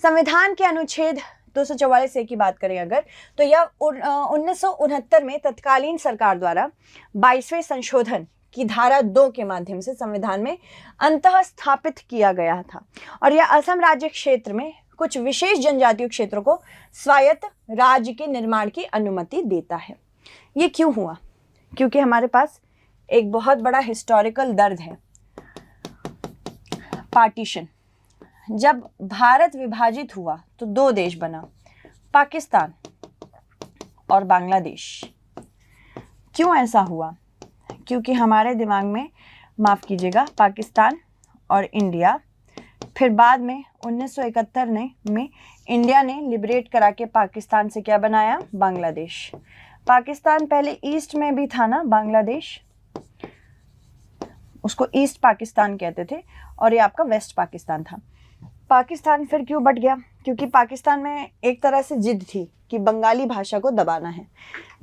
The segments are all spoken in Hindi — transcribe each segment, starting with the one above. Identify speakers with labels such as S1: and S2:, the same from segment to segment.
S1: संविधान के अनुच्छेद 244 ए की बात करें अगर, तो यह 1969 में तत्कालीन सरकार द्वारा 22वें संशोधन की धारा 2 के माध्यम से संविधान में अंतः स्थापित किया गया था और यह असम राज्य क्षेत्र में कुछ विशेष जनजातीय क्षेत्रों को स्वायत्त राज्य के निर्माण की अनुमति देता है। ये क्यों हुआ? क्योंकि हमारे पास एक बहुत बड़ा हिस्टोरिकल दर्द है, पार्टीशन। जब भारत विभाजित हुआ तो 2 देश बना, पाकिस्तान और बांग्लादेश। क्यों ऐसा हुआ? क्योंकि हमारे दिमाग में, माफ़ कीजिएगा, पाकिस्तान और इंडिया, फिर बाद में 1971 में इंडिया ने लिबरेट करा के पाकिस्तान से क्या बनाया? बांग्लादेश। पाकिस्तान पहले ईस्ट में भी था ना, बांग्लादेश, उसको ईस्ट पाकिस्तान कहते थे और ये आपका वेस्ट पाकिस्तान था। पाकिस्तान फिर क्यों बट गया? क्योंकि पाकिस्तान में एक तरह से जिद थी कि बंगाली भाषा को दबाना है।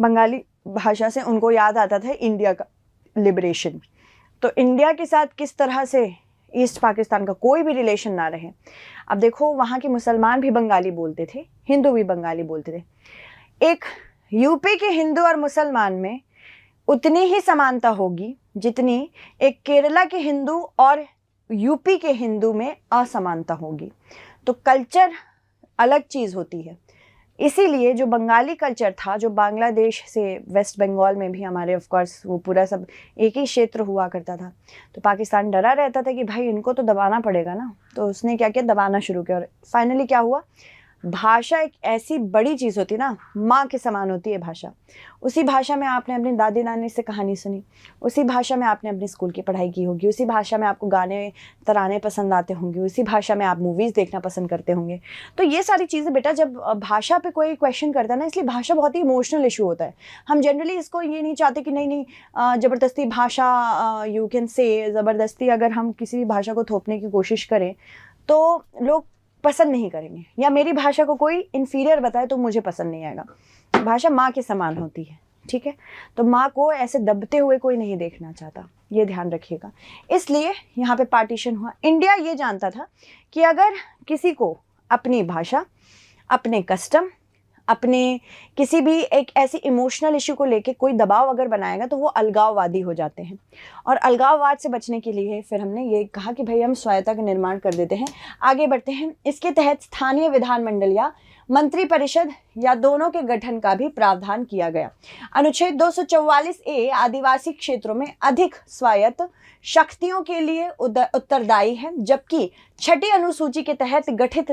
S1: बंगाली भाषा से उनको याद आता था इंडिया का लिबरेशन। तो इंडिया के साथ किस तरह से ईस्ट पाकिस्तान का कोई भी रिलेशन ना रहे। अब देखो, वहाँ के मुसलमान भी बंगाली बोलते थे, हिंदू भी बंगाली बोलते थे। एक यूपी के हिंदू और मुसलमान में उतनी ही समानता होगी जितनी एक केरला के हिंदू और यूपी के हिंदू में असमानता होगी। तो कल्चर अलग चीज़ होती है। इसीलिए जो बंगाली कल्चर था, जो बांग्लादेश से वेस्ट बंगाल में भी हमारे ऑफ कोर्स वो पूरा सब एक ही क्षेत्र हुआ करता था, तो पाकिस्तान डरा रहता था कि भाई इनको तो दबाना पड़ेगा ना। तो उसने क्या किया? दबाना शुरू किया। और फाइनली क्या हुआ? भाषा एक ऐसी बड़ी चीज़ होती है ना, माँ के समान होती है भाषा। उसी भाषा में आपने अपनी दादी नानी से कहानी सुनी, उसी भाषा में आपने अपनी स्कूल की पढ़ाई की होगी, उसी भाषा में आपको गाने तराने पसंद आते होंगे, उसी भाषा में आप मूवीज़ देखना पसंद करते होंगे। तो ये सारी चीज़ें बेटा, जब भाषा पे कोई क्वेश्चन करता है ना, इसलिए भाषा बहुत ही इमोशनल इशू होता है। हम जनरली इसको ये नहीं चाहते कि नहीं ज़बरदस्ती भाषा, यू कैन से ज़बरदस्ती अगर हम किसी भी भाषा को थोपने की कोशिश करें तो लोग पसंद नहीं करेंगे, या मेरी भाषा को कोई इन्फीरियर बताए तो मुझे पसंद नहीं आएगा। भाषा माँ के समान होती है, ठीक है? तो माँ को ऐसे दबते हुए कोई नहीं देखना चाहता, ये ध्यान रखिएगा। इसलिए यहाँ पे पार्टीशन हुआ। इंडिया ये जानता था कि अगर किसी को अपनी भाषा, अपने कस्टम, अपने किसी भी एक ऐसी इमोशनल इशू को लेके कोई दबाव अगर बनाएगा तो वो अलगाववादी हो जाते हैं। और अलगाववाद से बचने के लिए फिर हमने ये कहा कि भाई हम स्वायत्ता का निर्माण कर देते हैं, आगे बढ़ते हैं। इसके तहत स्थानीय विधानमंडल या मंत्री परिषद या दोनों के गठन का भी प्रावधान किया गया। अनुच्छेद 244 ए आदिवासी क्षेत्रों में अधिक स्वायत्त शक्तियों के लिए उत्तरदायी है, जबकि 6ठी अनुसूची के तहत गठित